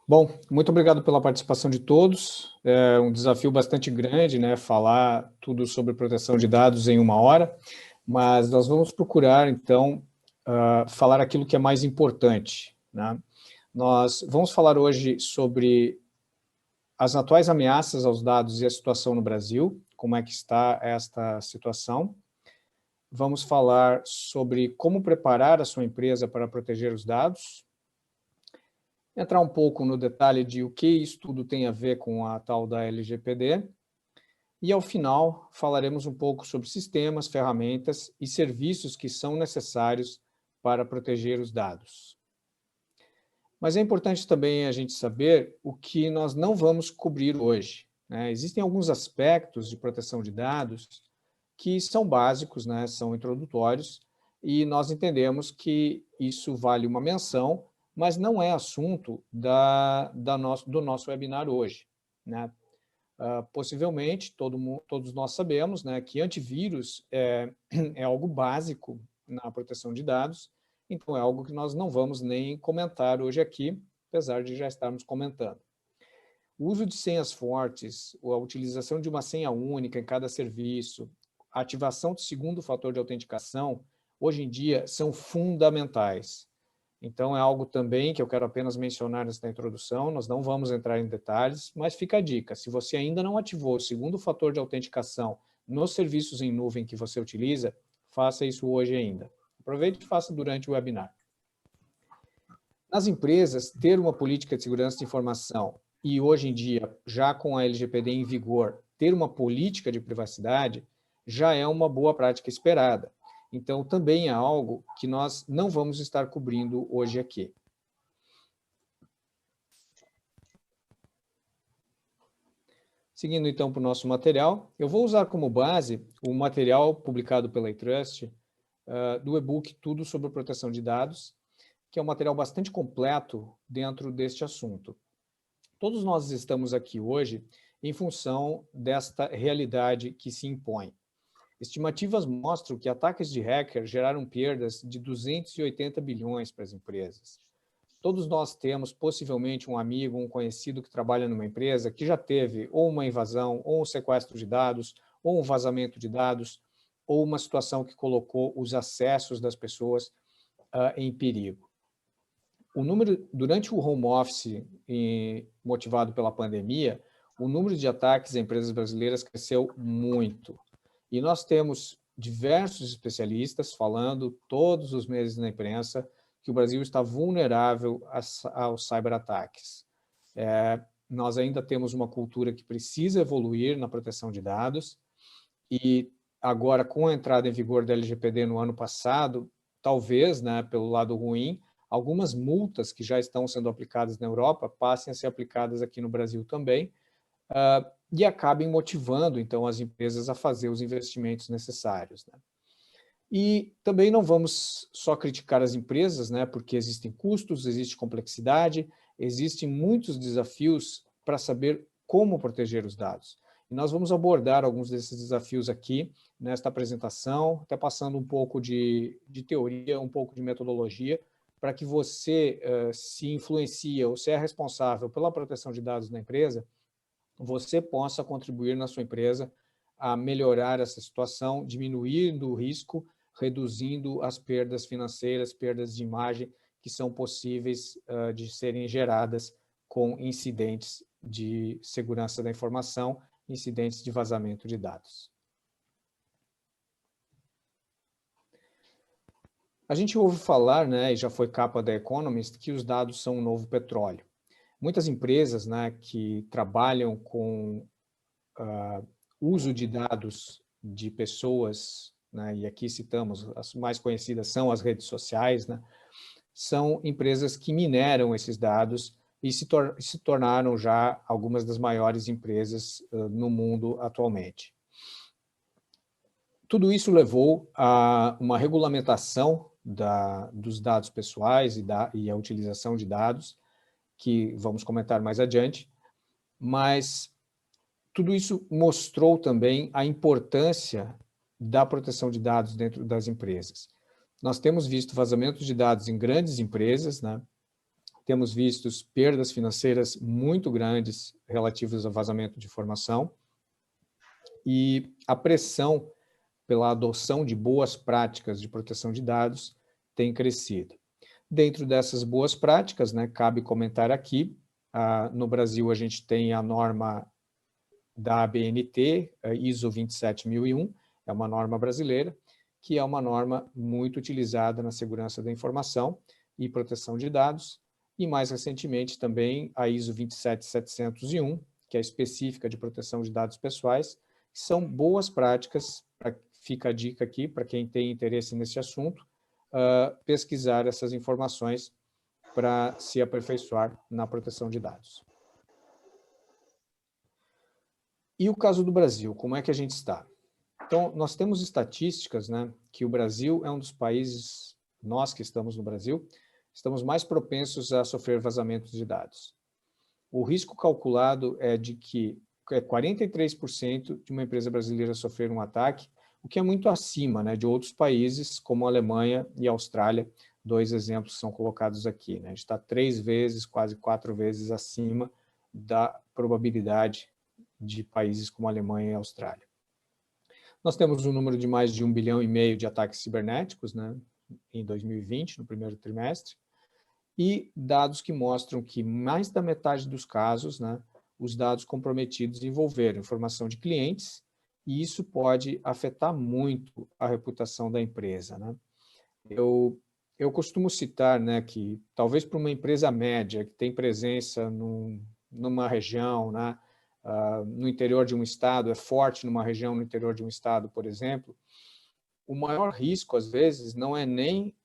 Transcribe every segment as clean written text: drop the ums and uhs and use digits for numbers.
Bom, muito obrigado pela participação de todos. É um desafio bastante grande, né, falar tudo sobre proteção de dados em 1 hora, mas nós vamos procurar, então, falar aquilo que é mais importante, né? Nós vamos falar hoje sobre as atuais ameaças aos dados e a situação no Brasil, como é que está esta situação. Vamos falar sobre como preparar a sua empresa para proteger os dados, entrar um pouco no detalhe de o que isso tudo tem a ver com a tal da LGPD, e ao final falaremos um pouco sobre sistemas, ferramentas e serviços que são necessários para proteger os dados. Mas é importante também a gente saber o que nós não vamos cobrir hoje, né? Existem alguns aspectos de proteção de dados que são básicos, né? São introdutórios, e nós entendemos que isso vale uma menção, mas não é assunto do nosso webinar hoje, né? Possivelmente, todos nós sabemos, né, que antivírus é algo básico na proteção de dados, então é algo que nós não vamos nem comentar hoje aqui, apesar de já estarmos comentando. O uso de senhas fortes, a utilização de uma senha única em cada serviço, a ativação do segundo fator de autenticação, hoje em dia são fundamentais. Então, é algo também que eu quero apenas mencionar nesta introdução, nós não vamos entrar em detalhes, mas fica a dica, se você ainda não ativou o segundo fator de autenticação nos serviços em nuvem que você utiliza, faça isso hoje ainda. Aproveite e faça durante o webinar. Nas empresas, ter uma política de segurança de informação e, hoje em dia, já com a LGPD em vigor, ter uma política de privacidade, já é uma boa prática esperada. Então, também é algo que nós não vamos estar cobrindo hoje aqui. Seguindo, então, para o nosso material, eu vou usar como base o material publicado pela iTrust, do e-book Tudo sobre Proteção de Dados, que é um material bastante completo dentro deste assunto. Todos nós estamos aqui hoje em função desta realidade que se impõe. Estimativas mostram que ataques de hacker geraram perdas de 280 bilhões para as empresas. Todos nós temos possivelmente um amigo, um conhecido que trabalha numa empresa que já teve ou uma invasão, ou um sequestro de dados, ou um vazamento de dados, ou uma situação que colocou os acessos das pessoas em perigo. Durante o home office motivado pela pandemia, o número de ataques a empresas brasileiras cresceu muito. E nós temos diversos especialistas falando todos os meses na imprensa que o Brasil está vulnerável aos cyberataques. Nós ainda temos uma cultura que precisa evoluir na proteção de dados, e agora, com a entrada em vigor da LGPD no ano passado, talvez, né, pelo lado ruim, algumas multas que já estão sendo aplicadas na Europa passem a ser aplicadas aqui no Brasil também, e acabem motivando, então, as empresas a fazer os investimentos necessários, né? E também não vamos só criticar as empresas, né, porque existem custos, existe complexidade, existem muitos desafios para saber como proteger os dados. E nós vamos abordar alguns desses desafios aqui nesta apresentação, até passando um pouco de teoria, um pouco de metodologia, para que você se influencia ou se é responsável pela proteção de dados na empresa, você possa contribuir na sua empresa a melhorar essa situação, diminuindo o risco, reduzindo as perdas financeiras, perdas de imagem que são possíveis de serem geradas com incidentes de segurança da informação, incidentes de vazamento de dados. A gente ouve falar, né, e já foi capa da Economist, que os dados são um novo petróleo. Muitas empresas, né, que trabalham com uso de dados de pessoas, né, e aqui citamos, as mais conhecidas são as redes sociais, né, são empresas que mineram esses dados e se tornaram já algumas das maiores empresas no mundo atualmente. Tudo isso levou a uma regulamentação dos dados pessoais e a utilização de dados, que vamos comentar mais adiante, mas tudo isso mostrou também a importância da proteção de dados dentro das empresas. Nós temos visto vazamentos de dados em grandes empresas, né, temos visto perdas financeiras muito grandes relativas ao vazamento de informação e a pressão pela adoção de boas práticas de proteção de dados tem crescido. Dentro dessas boas práticas, né, cabe comentar aqui, no Brasil a gente tem a norma da ABNT, ISO 27001, é uma norma brasileira, que é uma norma muito utilizada na segurança da informação e proteção de dados, e mais recentemente também a ISO 27701, que é específica de proteção de dados pessoais, que são boas práticas, fica a dica aqui para quem tem interesse nesse assunto, pesquisar essas informações para se aperfeiçoar na proteção de dados. E o caso do Brasil, como é que a gente está? Então, nós temos estatísticas, né, que o Brasil é um dos países, nós que estamos no Brasil, estamos mais propensos a sofrer vazamentos de dados. O risco calculado é de que 43% de uma empresa brasileira sofrer um ataque, o que é muito acima, né, de outros países, como a Alemanha e a Austrália, 2 exemplos são colocados aqui. Né? A gente está 3 vezes, quase 4 vezes acima da probabilidade de países como a Alemanha e a Austrália. Nós temos um número de mais de 1,5 bilhão de ataques cibernéticos, né, em 2020, no primeiro trimestre, e dados que mostram que mais da metade dos casos, né, os dados comprometidos envolveram informação de clientes, e isso pode afetar muito a reputação da empresa. Né? Eu costumo citar, né, que talvez para uma empresa média que tem presença numa região, né, no interior de um estado, é forte numa região no interior de um estado, por exemplo, o maior risco, às vezes, não é nem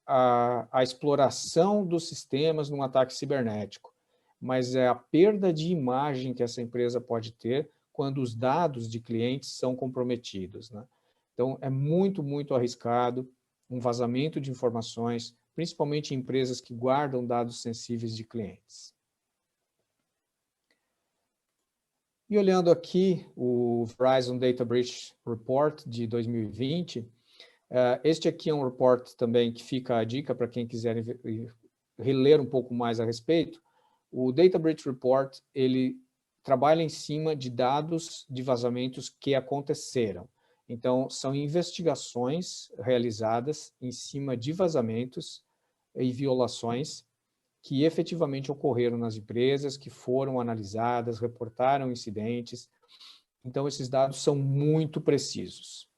a exploração dos sistemas num ataque cibernético, mas é a perda de imagem que essa empresa pode ter quando os dados de clientes são comprometidos. Né? Então, é muito, muito arriscado um vazamento de informações, principalmente em empresas que guardam dados sensíveis de clientes. E olhando aqui o Verizon Data Breach Report de 2020, este aqui é um report também que fica a dica para quem quiser reler um pouco mais a respeito. O Data Breach Report, ele trabalha em cima de dados de vazamentos que aconteceram. Então, são investigações realizadas em cima de vazamentos e violações que efetivamente ocorreram nas empresas, que foram analisadas, reportaram incidentes. Então, esses dados são muito precisos.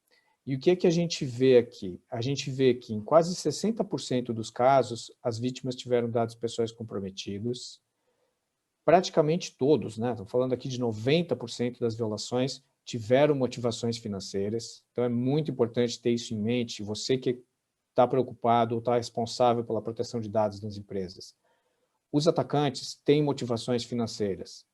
E o que é que a gente vê aqui? A gente vê que em quase 60% dos casos, as vítimas tiveram dados pessoais comprometidos. Praticamente todos, né? Estou falando aqui de 90% das violações, tiveram motivações financeiras. Então, é muito importante ter isso em mente, você que está preocupado ou está responsável pela proteção de dados das empresas. Os atacantes têm motivações financeiras.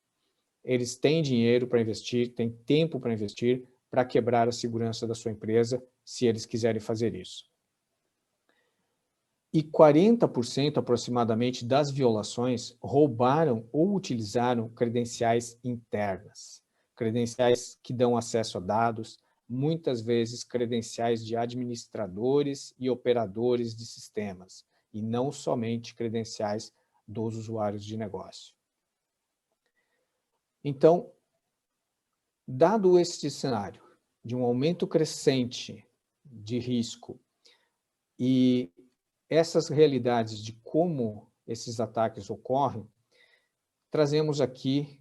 Eles têm dinheiro para investir, têm tempo para investir, para quebrar a segurança da sua empresa, se eles quiserem fazer isso. E 40% aproximadamente das violações roubaram ou utilizaram credenciais internas. Credenciais que dão acesso a dados, muitas vezes credenciais de administradores e operadores de sistemas, e não somente credenciais dos usuários de negócio. Então, dado este cenário de um aumento crescente de risco e essas realidades de como esses ataques ocorrem, trazemos aqui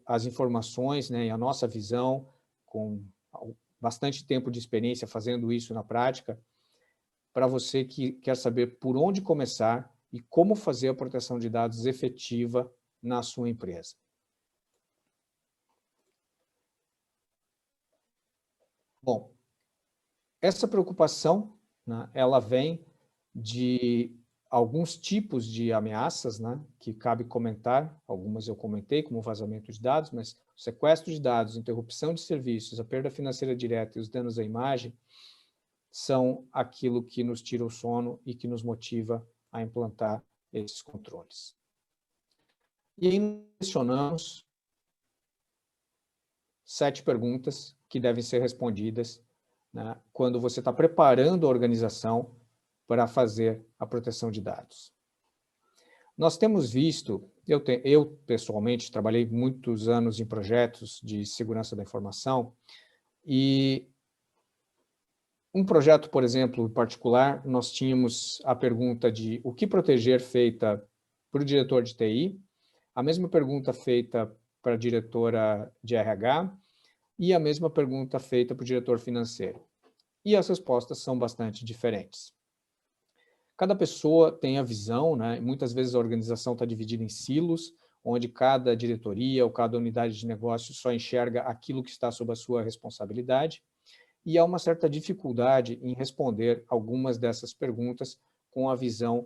as informações, né, e a nossa visão, com bastante tempo de experiência fazendo isso na prática, para você que quer saber por onde começar e como fazer a proteção de dados efetiva na sua empresa. Bom, essa preocupação, né, ela vem de alguns tipos de ameaças, né, que cabe comentar, algumas eu comentei, como vazamento de dados, mas o sequestro de dados, interrupção de serviços, a perda financeira direta e os danos à imagem são aquilo que nos tira o sono e que nos motiva a implantar esses controles. E aí mencionamos 7 perguntas que devem ser respondidas, né, quando você está preparando a organização para fazer a proteção de dados. Nós temos visto, eu pessoalmente trabalhei muitos anos em projetos de segurança da informação, e um projeto, por exemplo, em particular, nós tínhamos a pergunta de o que proteger feita para o diretor de TI, a mesma pergunta feita para a diretora de RH e a mesma pergunta feita para o diretor financeiro. E as respostas são bastante diferentes. Cada pessoa tem a visão, né? Muitas vezes a organização está dividida em silos, onde cada diretoria ou cada unidade de negócio só enxerga aquilo que está sob a sua responsabilidade, e há uma certa dificuldade em responder algumas dessas perguntas com a visão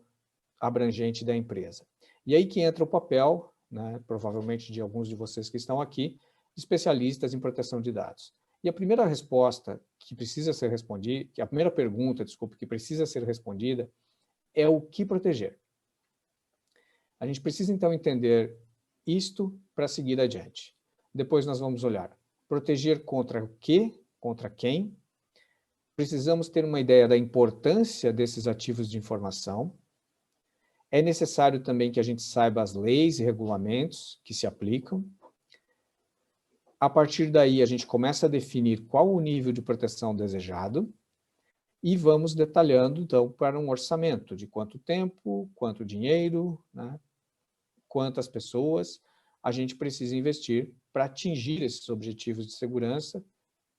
abrangente da empresa. E aí que entra o papel, né, provavelmente de alguns de vocês que estão aqui, especialistas em proteção de dados. E a primeira resposta que precisa ser respondida, a primeira pergunta, desculpe, que precisa ser respondida é o que proteger. A gente precisa então entender isto para seguir adiante. Depois nós vamos olhar proteger contra o quê, contra quem. Precisamos ter uma ideia da importância desses ativos de informação. É necessário também que a gente saiba as leis e regulamentos que se aplicam. A partir daí, a gente começa a definir qual o nível de proteção desejado e vamos detalhando, então, para um orçamento de quanto tempo, quanto dinheiro, né, quantas pessoas a gente precisa investir para atingir esses objetivos de segurança,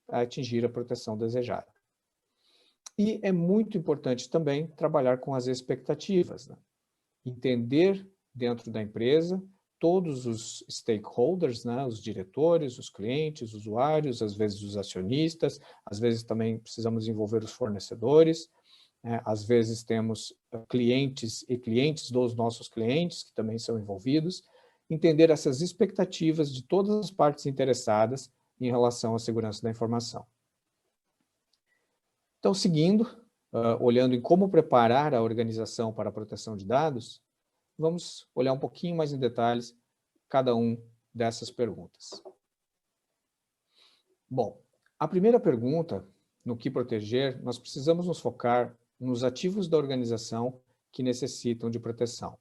para atingir a proteção desejada. E é muito importante também trabalhar com as expectativas, né? Entender dentro da empresa todos os stakeholders, né? Os diretores, os clientes, os usuários, às vezes os acionistas, às vezes também precisamos envolver os fornecedores, né? Às vezes temos clientes e clientes dos nossos clientes que também são envolvidos, entender essas expectativas de todas as partes interessadas em relação à segurança da informação. Então, seguindo, olhando em como preparar a organização para a proteção de dados, vamos olhar um pouquinho mais em detalhes cada um dessas perguntas. Bom, a primeira pergunta, no que proteger, nós precisamos nos focar nos ativos da organização que necessitam de proteção.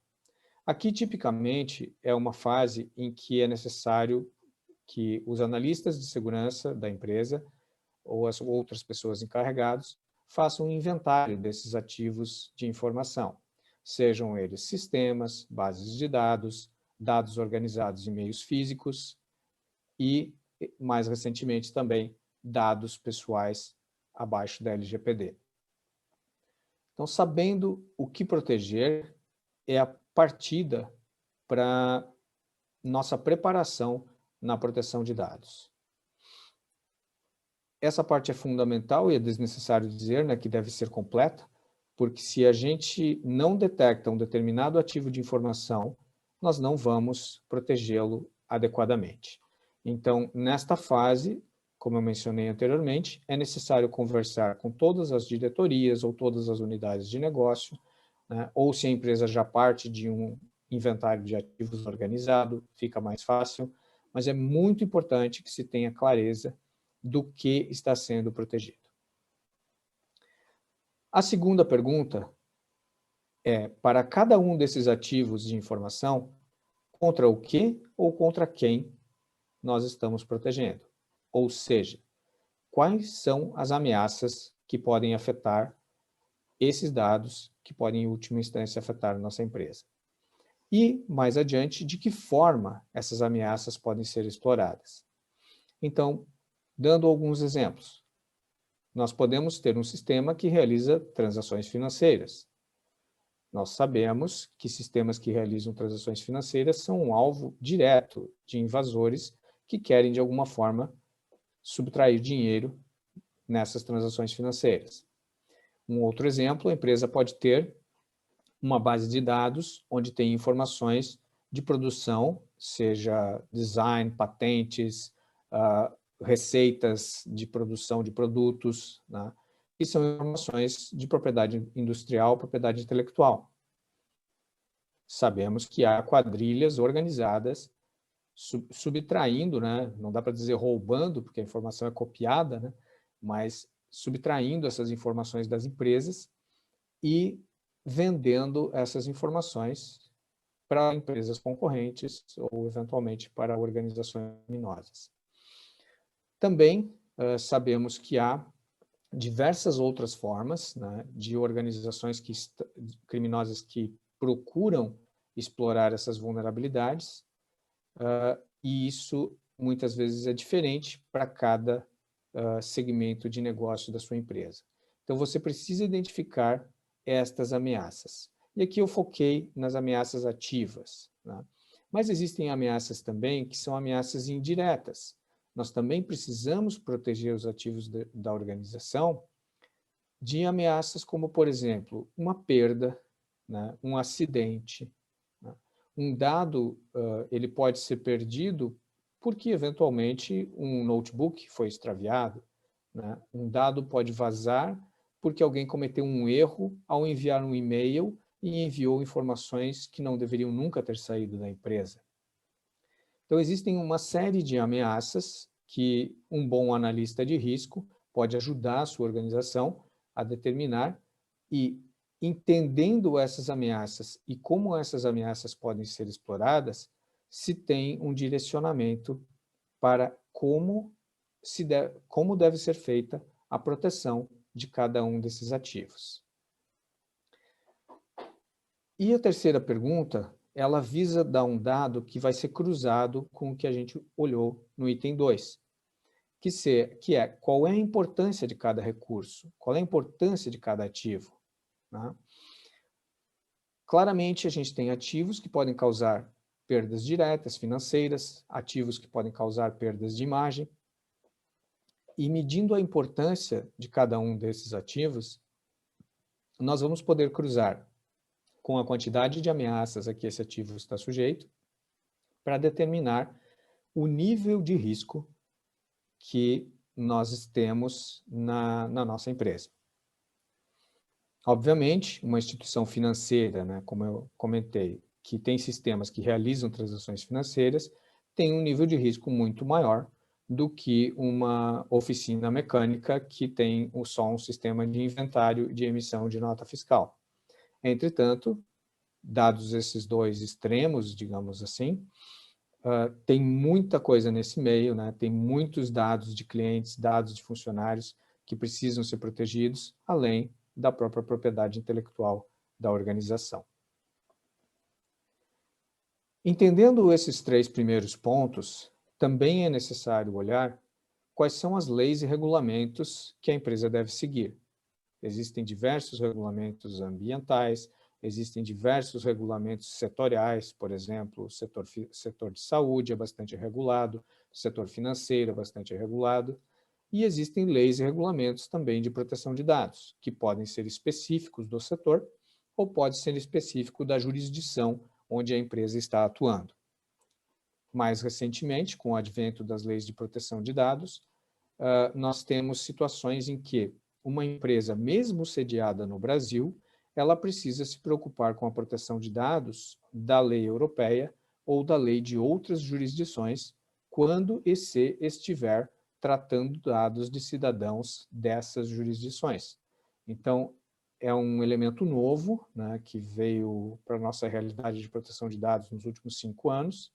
Aqui, tipicamente, é uma fase em que é necessário que os analistas de segurança da empresa ou as outras pessoas encarregadas façam um inventário desses ativos de informação, sejam eles sistemas, bases de dados, dados organizados em meios físicos e, mais recentemente também, dados pessoais abaixo da LGPD. Então, sabendo o que proteger é a partida para nossa preparação na proteção de dados. Essa parte é fundamental e é desnecessário dizer, né, que deve ser completa, porque se a gente não detecta um determinado ativo de informação, nós não vamos protegê-lo adequadamente. Então, nesta fase, como eu mencionei anteriormente, é necessário conversar com todas as diretorias ou todas as unidades de negócio, né, ou se a empresa já parte de um inventário de ativos organizado, fica mais fácil, mas é muito importante que se tenha clareza do que está sendo protegido. A segunda pergunta é, para cada um desses ativos de informação, contra o que ou contra quem nós estamos protegendo? Ou seja, quais são as ameaças que podem afetar esses dados, que podem, em última instância, afetar a nossa empresa? E, mais adiante, de que forma essas ameaças podem ser exploradas? Então, dando alguns exemplos, nós podemos ter um sistema que realiza transações financeiras. Nós sabemos que sistemas que realizam transações financeiras são um alvo direto de invasores que querem, de alguma forma, subtrair dinheiro nessas transações financeiras. Um outro exemplo, a empresa pode ter uma base de dados onde tem informações de produção, seja design, patentes, receitas de produção de produtos, né? Que são informações de propriedade industrial, propriedade intelectual. Sabemos que há quadrilhas organizadas subtraindo, né? Não dá para dizer roubando, porque a informação é copiada, né? Mas subtraindo essas informações das empresas e vendendo essas informações para empresas concorrentes ou, eventualmente, para organizações criminosas. Também sabemos que há diversas outras formas, né, de organizações criminosas que procuram explorar essas vulnerabilidades, e isso muitas vezes é diferente para cada segmento de negócio da sua empresa. Então, você precisa identificar estas ameaças. E aqui eu foquei nas ameaças ativas, né? Mas existem ameaças também que são ameaças indiretas. Nós também precisamos proteger os ativos da organização de ameaças como, por exemplo, uma perda, né, um acidente, né? Um dado, ele pode ser perdido porque, eventualmente, um notebook foi extraviado, né? Um dado pode vazar porque alguém cometeu um erro ao enviar um e-mail e enviou informações que não deveriam nunca ter saído da empresa. Então, existem uma série de ameaças que um bom analista de risco pode ajudar a sua organização a determinar, e entendendo essas ameaças e como essas ameaças podem ser exploradas, se tem um direcionamento para como deve ser feita a proteção de cada um desses ativos. E a terceira pergunta, ela visa dar um dado que vai ser cruzado com o que a gente olhou no item 2, que é qual é a importância de cada recurso, qual é a importância de cada ativo, né? Claramente, a gente tem ativos que podem causar perdas diretas financeiras, ativos que podem causar perdas de imagem, e medindo a importância de cada um desses ativos, nós vamos poder cruzar com a quantidade de ameaças a que esse ativo está sujeito, para determinar o nível de risco que nós temos na nossa empresa. Obviamente, uma instituição financeira, né, como eu comentei, que tem sistemas que realizam transações financeiras, tem um nível de risco muito maior do que uma oficina mecânica que tem só um sistema de inventário de emissão de nota fiscal. Entretanto, dados esses dois extremos, digamos assim, tem muita coisa nesse meio, né? Tem muitos dados de clientes, dados de funcionários que precisam ser protegidos, além da própria propriedade intelectual da organização. Entendendo esses três primeiros pontos, também é necessário olhar quais são as leis e regulamentos que a empresa deve seguir. Existem diversos regulamentos ambientais, existem diversos regulamentos setoriais, por exemplo, o setor de saúde é bastante regulado, o setor financeiro é bastante regulado, e existem leis e regulamentos também de proteção de dados, que podem ser específicos do setor ou pode ser específico da jurisdição onde a empresa está atuando. Mais recentemente, com o advento das leis de proteção de dados, nós temos situações em que uma empresa, mesmo sediada no Brasil, ela precisa se preocupar com a proteção de dados da lei europeia ou da lei de outras jurisdições, quando e se estiver tratando dados de cidadãos dessas jurisdições. Então, é um elemento novo, né, que veio para a nossa realidade de proteção de dados nos últimos 5 anos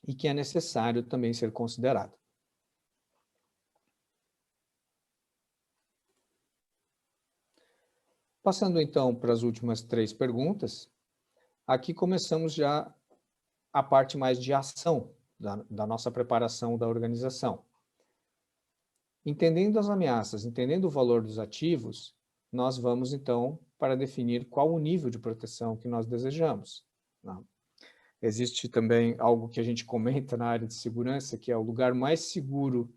e que é necessário também ser considerado. Passando então para as últimas 3 perguntas, aqui começamos já a parte mais de ação da nossa preparação da organização. Entendendo as ameaças, entendendo o valor dos ativos, nós vamos então para definir qual o nível de proteção que nós desejamos, né? Existe também algo que a gente comenta na área de segurança, que é o lugar mais seguro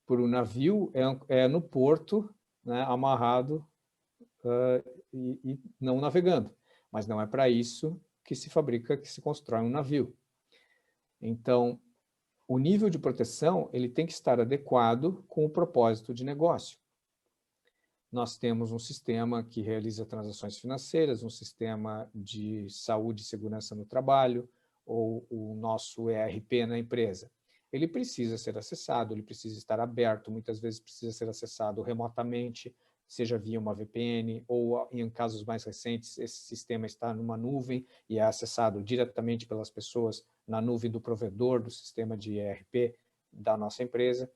para o navio é no porto, né, amarrado e não navegando. Mas não é para isso que se fabrica, que se constrói um navio. Então, o nível de proteção ele tem que estar adequado com o propósito de negócio. Nós temos um sistema que realiza transações financeiras, um sistema de saúde e segurança no trabalho, ou o nosso ERP na empresa. Ele precisa ser acessado, ele precisa estar aberto, muitas vezes precisa ser acessado remotamente, seja via uma VPN, ou em casos mais recentes, esse sistema está numa nuvem e é acessado diretamente pelas pessoas na nuvem do provedor do sistema de ERP da nossa empresa.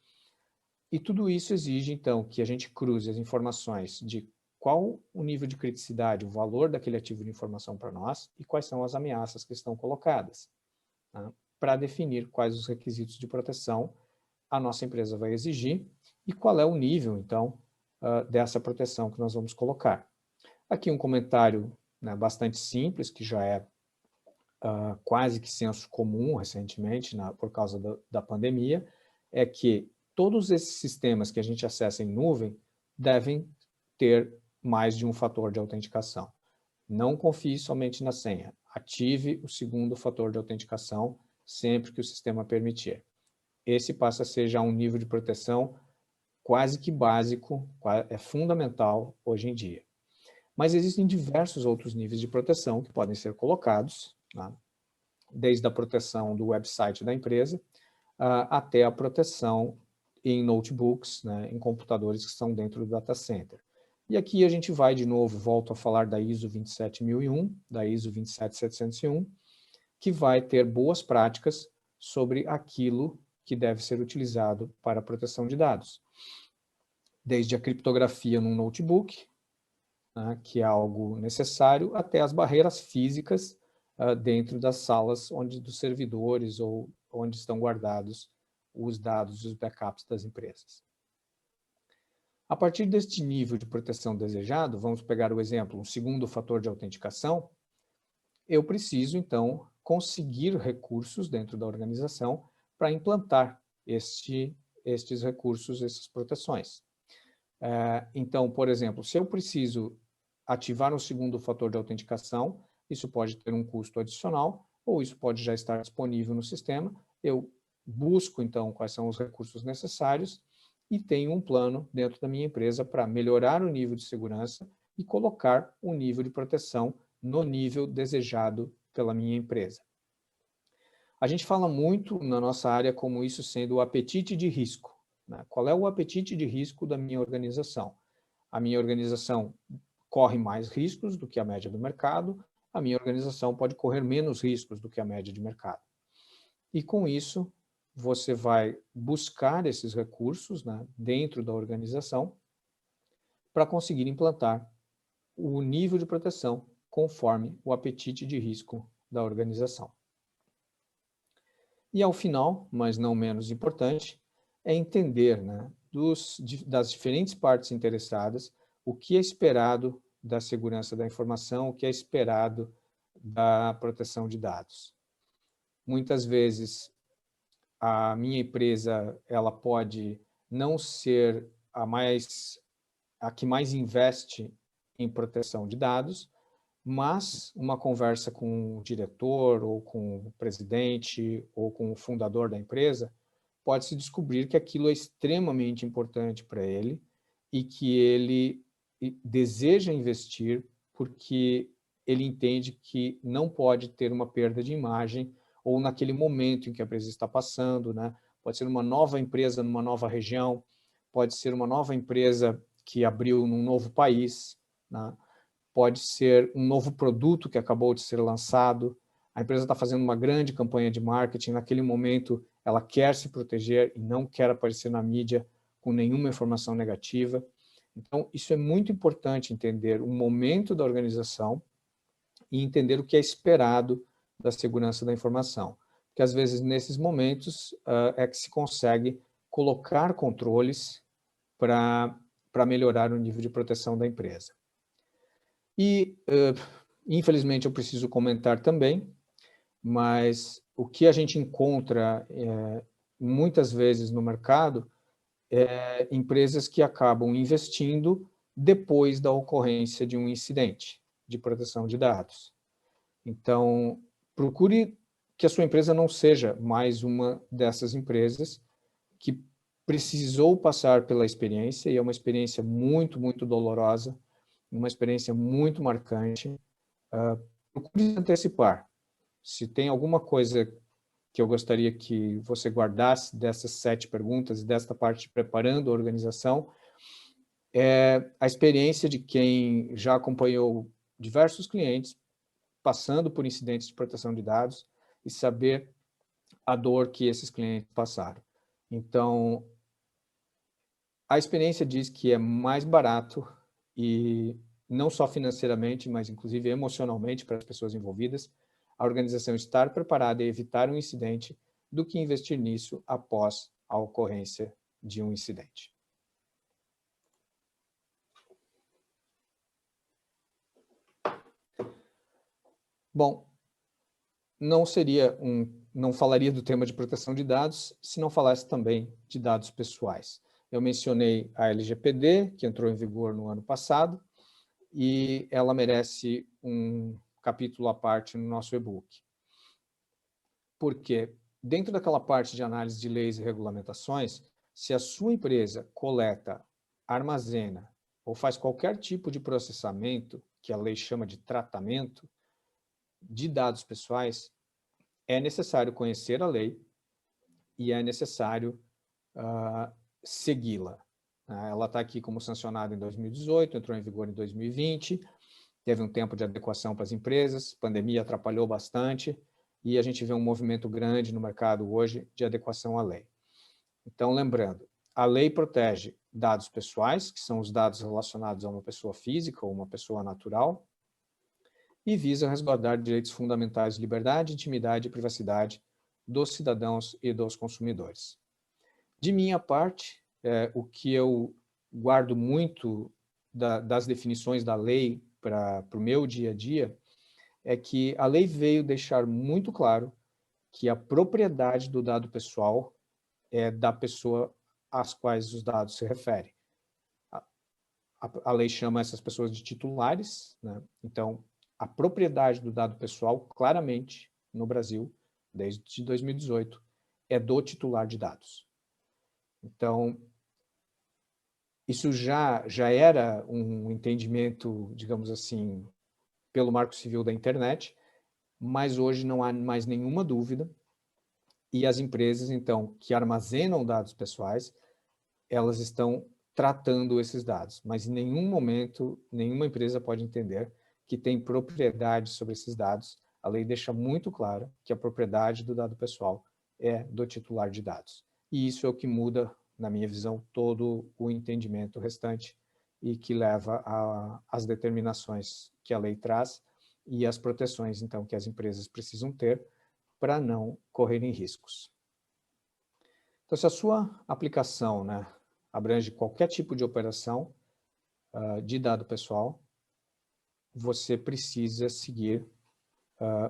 E tudo isso exige, então, que a gente cruze as informações de qual o nível de criticidade, o valor daquele ativo de informação para nós e quais são as ameaças que estão colocadas, tá? Para definir quais os requisitos de proteção a nossa empresa vai exigir e qual é o nível, então, dessa proteção que nós vamos colocar. Aqui um comentário, né, bastante simples, que já é quase que senso comum recentemente, por causa da pandemia, é que todos esses sistemas que a gente acessa em nuvem devem ter mais de um fator de autenticação. Não confie somente na senha. Ative o segundo fator de autenticação sempre que o sistema permitir. Esse passa a ser já um nível de proteção quase que básico, é fundamental hoje em dia. Mas existem diversos outros níveis de proteção que podem ser colocados, tá? Desde a proteção do website da empresa até a proteção em notebooks, né, em computadores que estão dentro do data center. E aqui a gente vai de novo, volto a falar da ISO 27001, da ISO 27701, que vai ter boas práticas sobre aquilo que deve ser utilizado para a proteção de dados. Desde a criptografia num notebook, né, que é algo necessário, até as barreiras físicas dentro das salas dos servidores ou onde estão guardados os dados e os backups das empresas. A partir deste nível de proteção desejado, vamos pegar o exemplo, um segundo fator de autenticação, eu preciso, então, conseguir recursos dentro da organização para implantar estes recursos, essas proteções. Então, por exemplo, se eu preciso ativar um segundo fator de autenticação, isso pode ter um custo adicional, ou isso pode já estar disponível no sistema. Eu busco, então, quais são os recursos necessários e tenho um plano dentro da minha empresa para melhorar o nível de segurança e colocar um nível de proteção no nível desejado pela minha empresa. A gente fala muito na nossa área como isso sendo o apetite de risco, né? Qual é o apetite de risco da minha organização? A minha organização corre mais riscos do que a média do mercado, a minha organização pode correr menos riscos do que a média de mercado. E com isso, você vai buscar esses recursos, né, dentro da organização para conseguir implantar o nível de proteção conforme o apetite de risco da organização. E ao final, mas não menos importante, é entender, né, das diferentes partes interessadas o que é esperado da segurança da informação, o que é esperado da proteção de dados. Muitas vezes, a minha empresa ela pode não ser a que mais investe em proteção de dados, mas uma conversa com o diretor, ou com o presidente, ou com o fundador da empresa, pode-se descobrir que aquilo é extremamente importante para ele e que ele deseja investir porque ele entende que não pode ter uma perda de imagem ou naquele momento em que a empresa está passando, né? Pode ser uma nova empresa numa nova região, pode ser uma nova empresa que abriu num novo país, né? Pode ser um novo produto que acabou de ser lançado, a empresa está fazendo uma grande campanha de marketing, naquele momento ela quer se proteger e não quer aparecer na mídia com nenhuma informação negativa. Então, isso é muito importante entender o momento da organização e entender o que é esperado da segurança da informação. Porque, às vezes, nesses momentos, é que se consegue colocar controles para melhorar o nível de proteção da empresa. E, infelizmente, eu preciso comentar também, mas o que a gente encontra muitas vezes no mercado é empresas que acabam investindo depois da ocorrência de um incidente de proteção de dados. Então, procure que a sua empresa não seja mais uma dessas empresas que precisou passar pela experiência, e é uma experiência muito, muito dolorosa, uma experiência muito marcante. Procure se antecipar. Se tem alguma coisa que eu gostaria que você guardasse dessas 7 perguntas e desta parte de preparando a organização, é a experiência de quem já acompanhou diversos clientes passando por incidentes de proteção de dados e saber a dor que esses clientes passaram. Então, a experiência diz que é mais barato e não só financeiramente, mas inclusive emocionalmente para as pessoas envolvidas, a organização estar preparada e evitar um incidente do que investir nisso após a ocorrência de um incidente. Bom, não falaria do tema de proteção de dados se não falasse também de dados pessoais. Eu mencionei a LGPD, que entrou em vigor no ano passado, e ela merece um capítulo à parte no nosso e-book. Porque dentro daquela parte de análise de leis e regulamentações, se a sua empresa coleta, armazena ou faz qualquer tipo de processamento, que a lei chama de tratamento, de dados pessoais, é necessário conhecer a lei e é necessário segui-la. Ela está aqui como sancionada em 2018, entrou em vigor em 2020, teve um tempo de adequação para as empresas, pandemia atrapalhou bastante, e a gente vê um movimento grande no mercado hoje de adequação à lei. Então, lembrando, a lei protege dados pessoais, que são os dados relacionados a uma pessoa física ou uma pessoa natural, e visa resguardar direitos fundamentais de liberdade, intimidade e privacidade dos cidadãos e dos consumidores. De minha parte, o que eu guardo muito das definições da lei para o meu dia a dia é que a lei veio deixar muito claro que a propriedade do dado pessoal é da pessoa às quais os dados se referem. A lei chama essas pessoas de titulares, né? Então, a propriedade do dado pessoal, claramente, no Brasil, desde 2018, é do titular de dados. Então, isso já era um entendimento, digamos assim, pelo Marco Civil da Internet, mas hoje não há mais nenhuma dúvida, e as empresas, então, que armazenam dados pessoais, elas estão tratando esses dados, mas em nenhum momento, nenhuma empresa pode entender que tem propriedade sobre esses dados. A lei deixa muito claro que a propriedade do dado pessoal é do titular de dados. E isso é o que muda, na minha visão, todo o entendimento restante e que leva às determinações que a lei traz e às proteções, então, que as empresas precisam ter para não correrem riscos. Então, se a sua aplicação, né, abrange qualquer tipo de operação de dado pessoal, você precisa seguir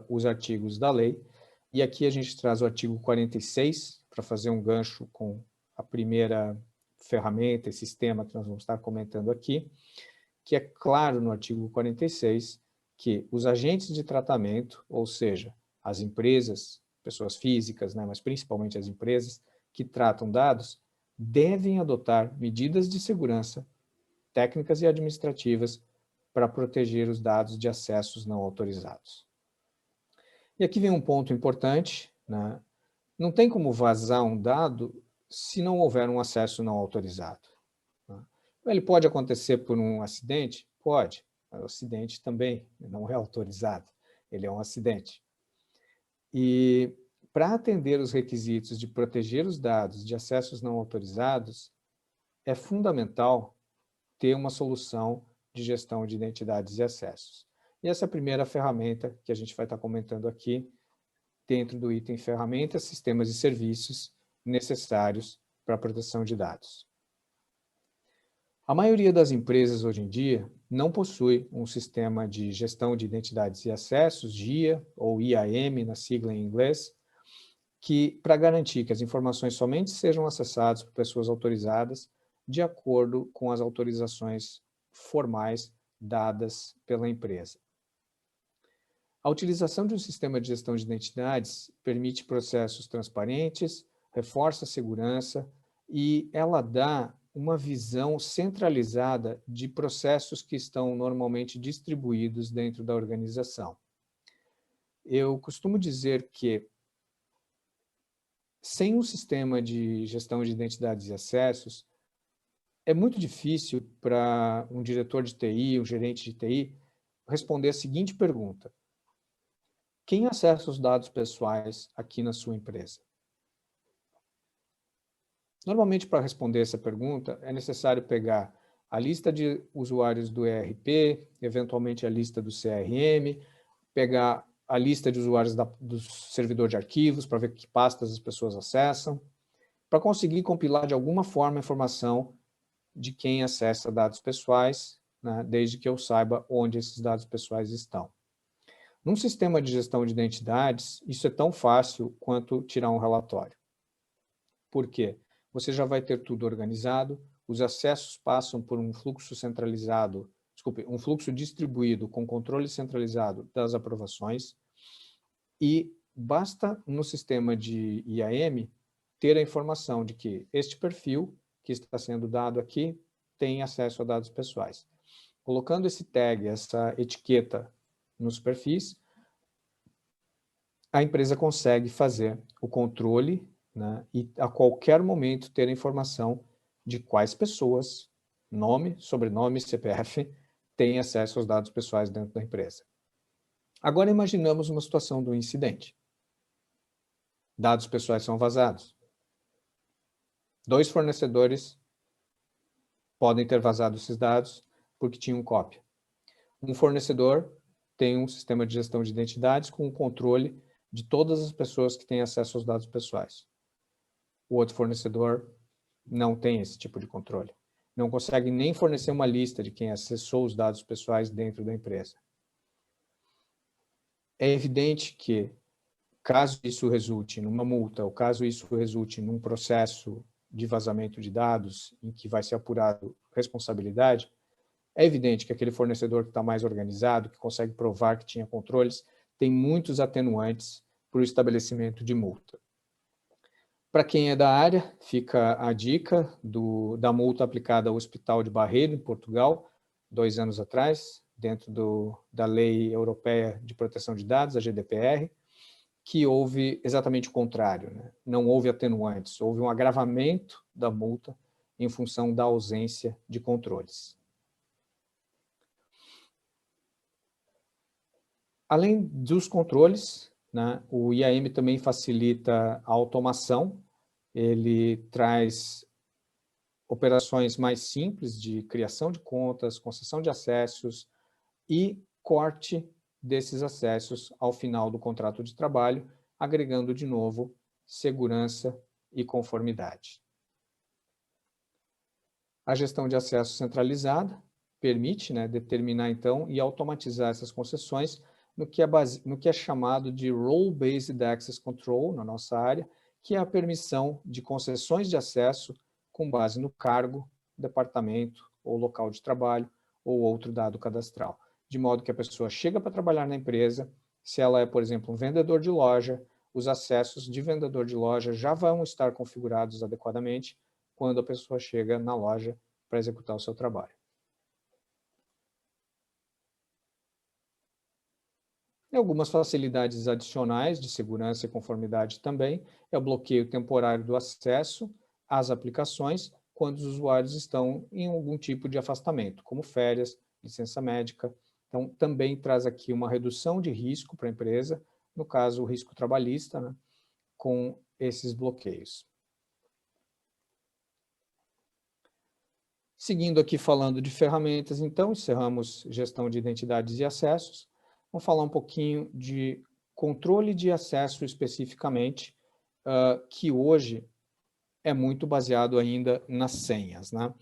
os artigos da lei. E aqui a gente traz o artigo 46 para fazer um gancho com a primeira ferramenta e sistema que nós vamos estar comentando aqui, que é claro no artigo 46 que os agentes de tratamento, ou seja, as empresas, pessoas físicas, né, mas principalmente as empresas que tratam dados, devem adotar medidas de segurança, técnicas e administrativas para proteger os dados de acessos não autorizados. E aqui vem um ponto importante, né? Não tem como vazar um dado se não houver um acesso não autorizado. Né? Ele pode acontecer por um acidente? Pode. O acidente também não é autorizado. Ele é um acidente. E para atender os requisitos de proteger os dados de acessos não autorizados, é fundamental ter uma solução de gestão de identidades e acessos. E essa é a primeira ferramenta que a gente vai estar comentando aqui, dentro do item ferramentas, sistemas e serviços necessários para a proteção de dados. A maioria das empresas hoje em dia não possui um sistema de gestão de identidades e acessos, GIA ou IAM na sigla em inglês, que para garantir que as informações somente sejam acessadas por pessoas autorizadas de acordo com as autorizações formais dadas pela empresa. A utilização de um sistema de gestão de identidades permite processos transparentes, reforça a segurança e ela dá uma visão centralizada de processos que estão normalmente distribuídos dentro da organização. Eu costumo dizer que sem um sistema de gestão de identidades e acessos, É muito difícil para um diretor de TI, um gerente de TI, responder a seguinte pergunta: quem acessa os dados pessoais aqui na sua empresa? Normalmente, para responder essa pergunta, é necessário pegar a lista de usuários do ERP, eventualmente a lista do CRM, pegar a lista de usuários do servidor de arquivos, para ver que pastas as pessoas acessam, para conseguir compilar de alguma forma a informação de quem acessa dados pessoais, né, desde que eu saiba onde esses dados pessoais estão. Num sistema de gestão de identidades, isso é tão fácil quanto tirar um relatório. Por quê? Você já vai ter tudo organizado, os acessos passam por um fluxo centralizado, um fluxo distribuído com controle centralizado das aprovações, e basta no sistema de IAM ter a informação de que este perfil que está sendo dado aqui tem acesso a dados pessoais. Colocando esse tag, essa etiqueta nos perfis, a empresa consegue fazer o controle, né, e a qualquer momento ter a informação de quais pessoas, nome, sobrenome, CPF, têm acesso aos dados pessoais dentro da empresa. Agora imaginamos uma situação do incidente. Dados pessoais são vazados. 2 fornecedores podem ter vazado esses dados porque tinham cópia. Um fornecedor tem um sistema de gestão de identidades com o controle de todas as pessoas que têm acesso aos dados pessoais. O outro fornecedor não tem esse tipo de controle. Não consegue nem fornecer uma lista de quem acessou os dados pessoais dentro da empresa. É evidente que, caso isso resulte numa multa, ou caso isso resulte num processo de vazamento de dados em que vai ser apurado responsabilidade, é evidente que aquele fornecedor que está mais organizado, que consegue provar que tinha controles, tem muitos atenuantes para o estabelecimento de multa. Para quem é da área, fica a dica da multa aplicada ao Hospital de Barreiro, em Portugal, 2 anos atrás, dentro da Lei Europeia de Proteção de Dados, a GDPR, que houve exatamente o contrário, né? Não houve atenuantes, houve um agravamento da multa em função da ausência de controles. Além dos controles, né, o IAM também facilita a automação, ele traz operações mais simples de criação de contas, concessão de acessos e corte desses acessos ao final do contrato de trabalho, agregando de novo segurança e conformidade. A gestão de acesso centralizada permite, né, determinar então e automatizar essas concessões no que é chamado de Role-Based Access Control, na nossa área, que é a permissão de concessões de acesso com base no cargo, departamento ou local de trabalho ou outro dado cadastral. De modo que a pessoa chega para trabalhar na empresa, se ela é, por exemplo, um vendedor de loja, os acessos de vendedor de loja já vão estar configurados adequadamente quando a pessoa chega na loja para executar o seu trabalho. E algumas facilidades adicionais de segurança e conformidade também é o bloqueio temporário do acesso às aplicações quando os usuários estão em algum tipo de afastamento, como férias, licença médica. Então, também traz aqui uma redução de risco para a empresa, no caso, o risco trabalhista, né, com esses bloqueios. Seguindo aqui falando de ferramentas, então, encerramos gestão de identidades e acessos. Vamos falar um pouquinho de controle de acesso especificamente, que hoje é muito baseado ainda nas senhas, né?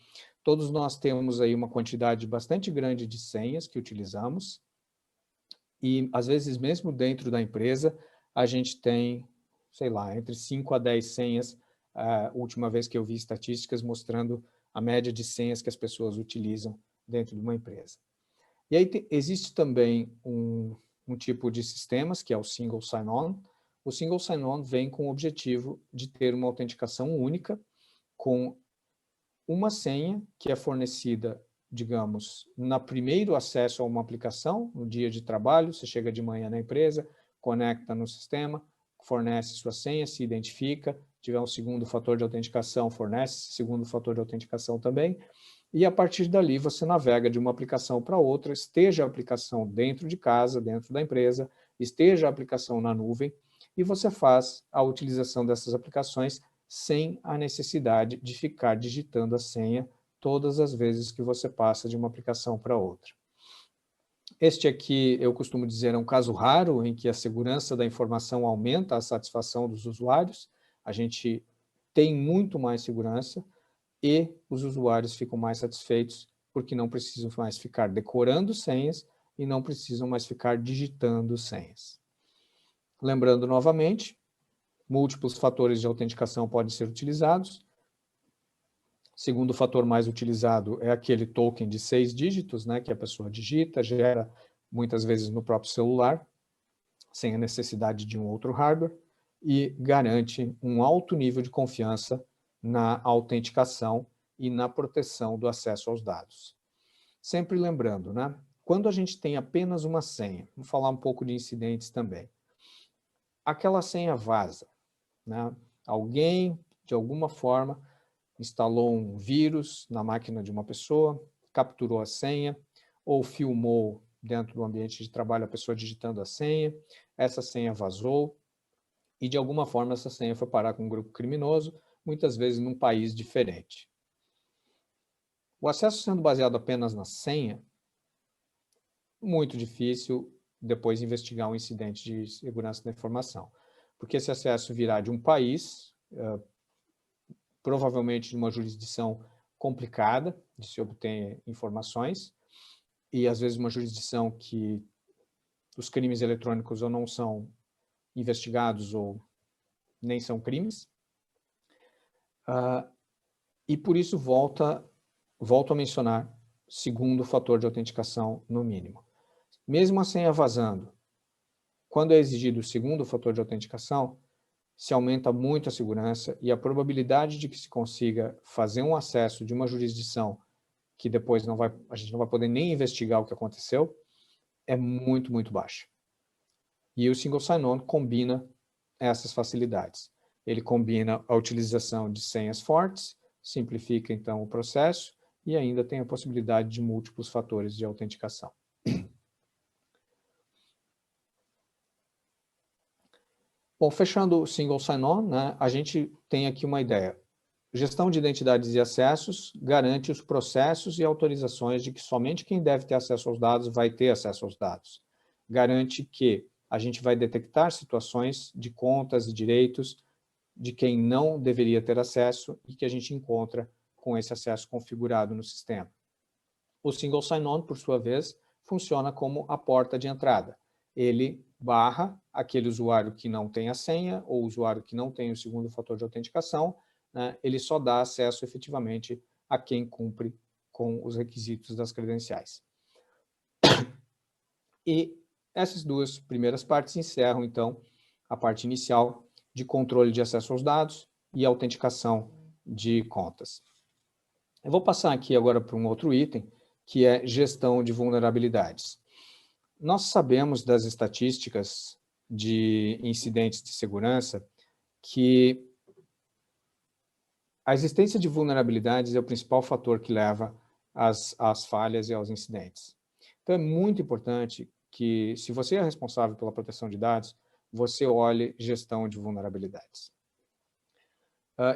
Todos nós temos aí uma quantidade bastante grande de senhas que utilizamos e, às vezes, mesmo dentro da empresa, a gente tem, sei lá, entre 5 a 10 senhas. A última vez que eu vi estatísticas mostrando a média de senhas que as pessoas utilizam dentro de uma empresa. E aí existe também um tipo de sistemas, que é o Single Sign-On. O Single Sign-On vem com o objetivo de ter uma autenticação única com uma senha que é fornecida, digamos, no primeiro acesso a uma aplicação, no dia de trabalho, você chega de manhã na empresa, conecta no sistema, fornece sua senha, se identifica, tiver um segundo fator de autenticação, fornece esse segundo fator de autenticação também, e a partir dali você navega de uma aplicação para outra, esteja a aplicação dentro de casa, dentro da empresa, esteja a aplicação na nuvem, e você faz a utilização dessas aplicações sem a necessidade de ficar digitando a senha todas as vezes que você passa de uma aplicação para outra. Este aqui, eu costumo dizer, é um caso raro em que a segurança da informação aumenta a satisfação dos usuários, a gente tem muito mais segurança e os usuários ficam mais satisfeitos porque não precisam mais ficar decorando senhas e não precisam mais ficar digitando senhas. Lembrando novamente, múltiplos fatores de autenticação podem ser utilizados. Segundo fator mais utilizado é aquele token de 6 dígitos, né, que a pessoa digita, gera muitas vezes no próprio celular, sem a necessidade de um outro hardware, e garante um alto nível de confiança na autenticação e na proteção do acesso aos dados. Sempre lembrando, né, quando a gente tem apenas uma senha, vamos falar um pouco de incidentes também, aquela senha vaza, né, alguém, de alguma forma, instalou um vírus na máquina de uma pessoa, capturou a senha, ou filmou dentro do ambiente de trabalho a pessoa digitando a senha, essa senha vazou, e de alguma forma essa senha foi parar com um grupo criminoso, muitas vezes num país diferente. O acesso sendo baseado apenas na senha, muito difícil depois investigar um incidente de segurança da informação, porque esse acesso virá de um país, provavelmente de uma jurisdição complicada de se obter informações, e às vezes uma jurisdição que os crimes eletrônicos ou não são investigados ou nem são crimes. E por isso volto a mencionar segundo fator de autenticação no mínimo. Mesmo a senha vazando, quando é exigido o segundo fator de autenticação, se aumenta muito a segurança e a probabilidade de que se consiga fazer um acesso de uma jurisdição que depois a gente não vai poder nem investigar o que aconteceu, é muito, muito baixa. E o Single Sign-On combina essas facilidades. Ele combina a utilização de senhas fortes, simplifica então o processo e ainda tem a possibilidade de múltiplos fatores de autenticação. Bom, fechando o Single Sign-On, né, a gente tem aqui uma ideia. Gestão de identidades e acessos garante os processos e autorizações de que somente quem deve ter acesso aos dados vai ter acesso aos dados. Garante que a gente vai detectar situações de contas e direitos de quem não deveria ter acesso e que a gente encontra com esse acesso configurado no sistema. O Single Sign-On, por sua vez, funciona como a porta de entrada. Ele barra aquele usuário que não tem a senha ou usuário que não tem o segundo fator de autenticação, né, ele só dá acesso efetivamente a quem cumpre com os requisitos das credenciais. E essas duas primeiras partes encerram, então, a parte inicial de controle de acesso aos dados e autenticação de contas. Eu vou passar aqui agora para um outro item, que é gestão de vulnerabilidades. Nós sabemos das estatísticas de incidentes de segurança que a existência de vulnerabilidades é o principal fator que leva às falhas e aos incidentes. Então, é muito importante que, se você é responsável pela proteção de dados, você olhe gestão de vulnerabilidades.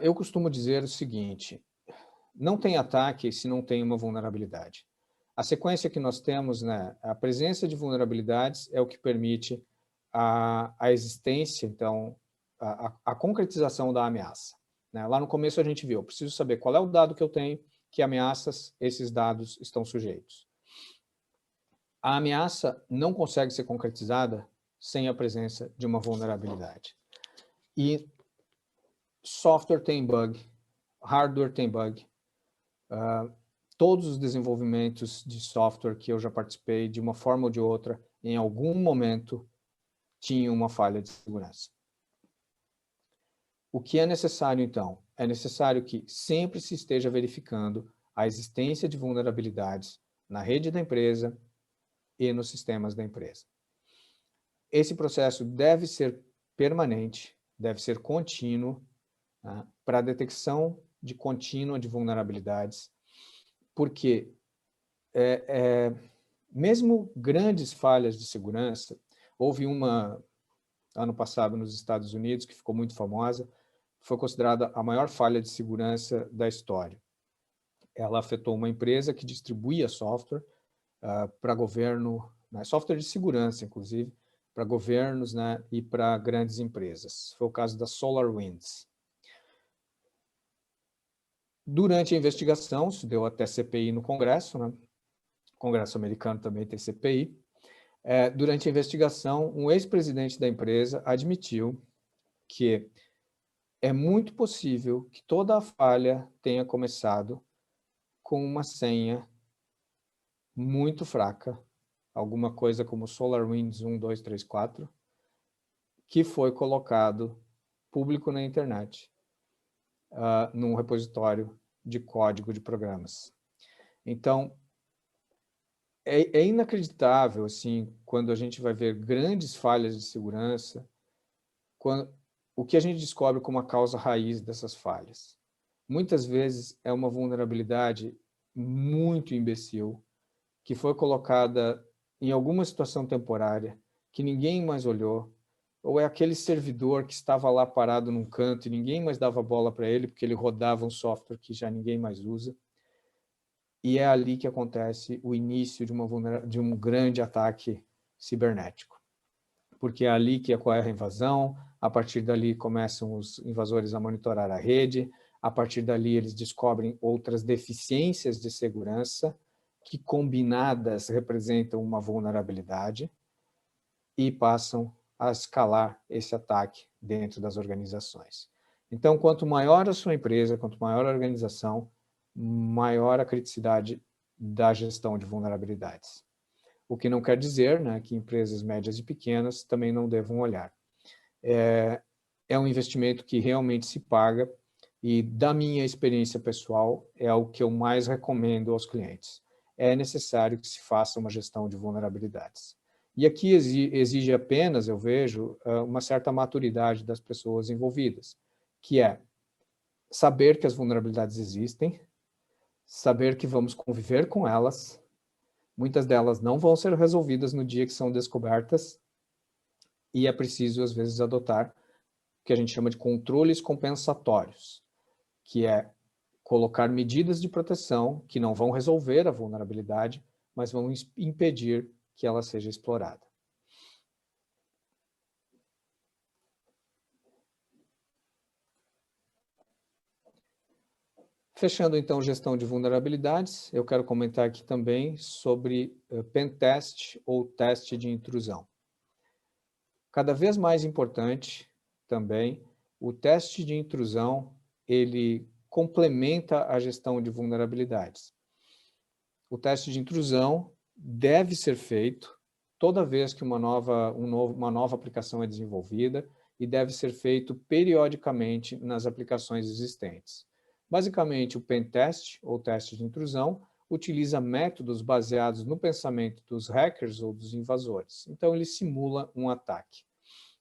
Eu costumo dizer o seguinte, não tem ataque se não tem uma vulnerabilidade. A sequência que nós temos, né, a presença de vulnerabilidades é o que permite a existência, então, a concretização da ameaça. Né? Lá no começo a gente viu, eu preciso saber qual é o dado que eu tenho, que ameaças esses dados estão sujeitos. A ameaça não consegue ser concretizada sem a presença de uma vulnerabilidade. E software tem bug, hardware tem bug. Todos os desenvolvimentos de software que eu já participei, de uma forma ou de outra, em algum momento, tinham uma falha de segurança. O que é necessário, então? É necessário que sempre se esteja verificando a existência de vulnerabilidades na rede da empresa e nos sistemas da empresa. Esse processo deve ser permanente, deve ser contínuo, né, para a detecção de contínua de vulnerabilidades, porque mesmo grandes falhas de segurança, houve uma, ano passado, nos Estados Unidos, que ficou muito famosa, foi considerada a maior falha de segurança da história. Ela afetou uma empresa que distribuía software para governo, né, software de segurança, inclusive, para governos, né, e para grandes empresas. Foi o caso da SolarWinds. Durante a investigação, se deu até CPI no Congresso, né? O Congresso americano também tem CPI. Durante a investigação, um ex-presidente da empresa admitiu que é muito possível que toda a falha tenha começado com uma senha muito fraca, alguma coisa como SolarWinds 1, 2, 3, 4, que foi colocado público na internet, num repositório de código de programas. Então, é inacreditável, assim, quando a gente vai ver grandes falhas de segurança, o que a gente descobre como a causa raiz dessas falhas. Muitas vezes é uma vulnerabilidade muito imbecil, que foi colocada em alguma situação temporária, que ninguém mais olhou, ou é aquele servidor que estava lá parado num canto e ninguém mais dava bola para ele, porque ele rodava um software que já ninguém mais usa. E é ali que acontece o início de um grande ataque cibernético. Porque é ali que ocorre a invasão, a partir dali começam os invasores a monitorar a rede, a partir dali eles descobrem outras deficiências de segurança, que combinadas representam uma vulnerabilidade, e passam a escalar esse ataque dentro das organizações. Então, quanto maior a sua empresa, quanto maior a organização, maior a criticidade da gestão de vulnerabilidades. O que não quer dizer, né, que empresas médias e pequenas também não devam olhar. É um investimento que realmente se paga e, da minha experiência pessoal, é o que eu mais recomendo aos clientes. É necessário que se faça uma gestão de vulnerabilidades. E aqui exige apenas, eu vejo, uma certa maturidade das pessoas envolvidas, que é saber que as vulnerabilidades existem, saber que vamos conviver com elas, muitas delas não vão ser resolvidas no dia que são descobertas, e é preciso, às vezes, adotar o que a gente chama de controles compensatórios, que é colocar medidas de proteção que não vão resolver a vulnerabilidade, mas vão impedir que ela seja explorada. Fechando, então, gestão de vulnerabilidades, eu quero comentar aqui também sobre pentest ou teste de intrusão. Cada vez mais importante também, o teste de intrusão, ele complementa a gestão de vulnerabilidades. O teste de intrusão deve ser feito toda vez que uma nova aplicação é desenvolvida e deve ser feito periodicamente nas aplicações existentes. Basicamente, o pentest, ou teste de intrusão, utiliza métodos baseados no pensamento dos hackers ou dos invasores. Então, ele simula um ataque.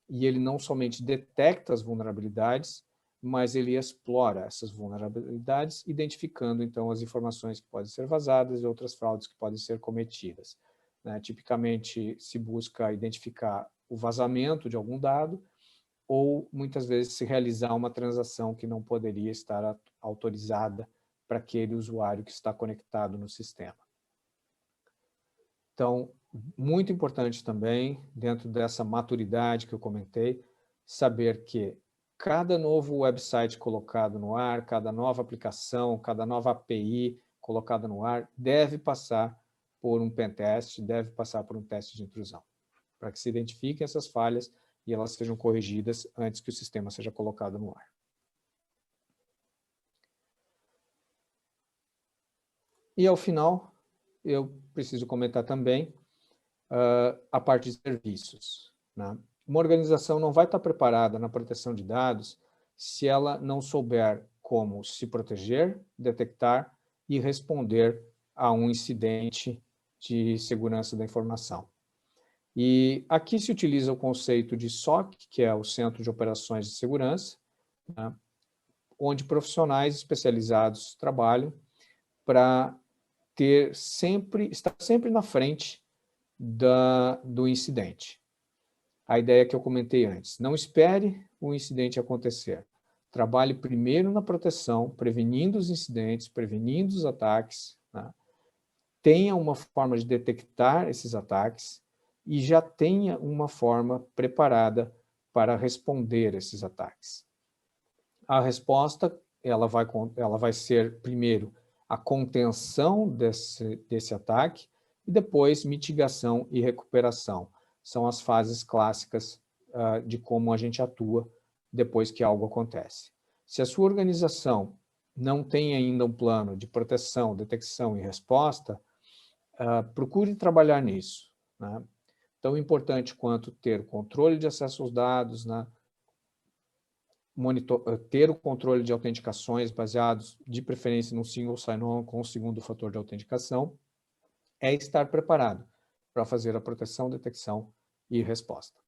E ele não somente detecta as vulnerabilidades, mas ele explora essas vulnerabilidades, identificando, então, as informações que podem ser vazadas e outras fraudes que podem ser cometidas. Tipicamente, se busca identificar o vazamento de algum dado, ou, muitas vezes, se realizar uma transação que não poderia estar autorizada para aquele usuário que está conectado no sistema. Então, muito importante também, dentro dessa maturidade que eu comentei, saber que cada novo website colocado no ar, cada nova aplicação, cada nova API colocada no ar, deve passar por um pentest, deve passar por um teste de intrusão, para que se identifiquem essas falhas e elas sejam corrigidas antes que o sistema seja colocado no ar. E, ao final, eu preciso comentar também a parte de serviços. Né? Uma organização não vai estar preparada na proteção de dados se ela não souber como se proteger, detectar e responder a um incidente de segurança da informação. E aqui se utiliza o conceito de SOC, que é o Centro de Operações de Segurança, né? onde profissionais especializados trabalham para estar sempre na frente do incidente. A ideia que eu comentei antes, não espere o incidente acontecer. Trabalhe primeiro na proteção, prevenindo os incidentes, prevenindo os ataques, né? Tenha uma forma de detectar esses ataques e já tenha uma forma preparada para responder esses ataques. A resposta ela vai ser, primeiro, a contenção desse ataque e depois mitigação e recuperação. São as fases clássicas de como a gente atua depois que algo acontece. Se a sua organização não tem ainda um plano de proteção, detecção e resposta, procure trabalhar nisso, né? Tão importante quanto ter controle de acesso aos dados, né? Ter o controle de autenticações baseados, de preferência, no single sign-on com o segundo fator de autenticação, é estar preparado para fazer a proteção, detecção e resposta.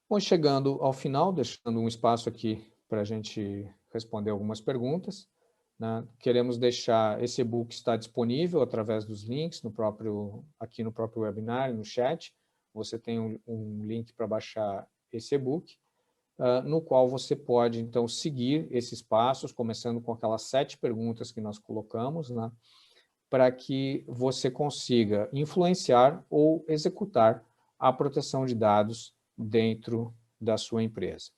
Bom, chegando ao final, deixando um espaço aqui para a gente responder algumas perguntas, né? Queremos deixar esse e-book está disponível através dos links aqui no próprio webinar, no chat. Você tem um link para baixar esse e-book, no qual você pode, então, seguir esses passos, começando com aquelas 7 perguntas que nós colocamos, né? Para que você consiga influenciar ou executar a proteção de dados dentro da sua empresa.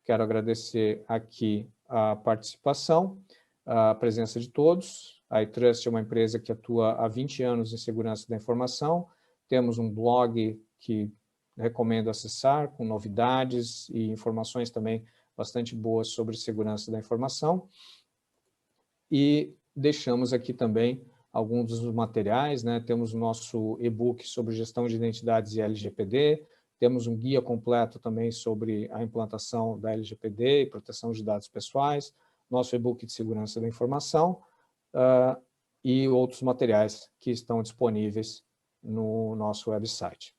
Quero agradecer aqui a participação, a presença de todos. A iTrust é uma empresa que atua há 20 anos em segurança da informação. Temos um blog que recomendo acessar, com novidades e informações também bastante boas sobre segurança da informação. E deixamos aqui também alguns dos materiais, né? Temos o nosso e-book sobre gestão de identidades e LGPD, temos um guia completo também sobre a implantação da LGPD e proteção de dados pessoais, nosso e-book de segurança da informação e outros materiais que estão disponíveis no nosso website.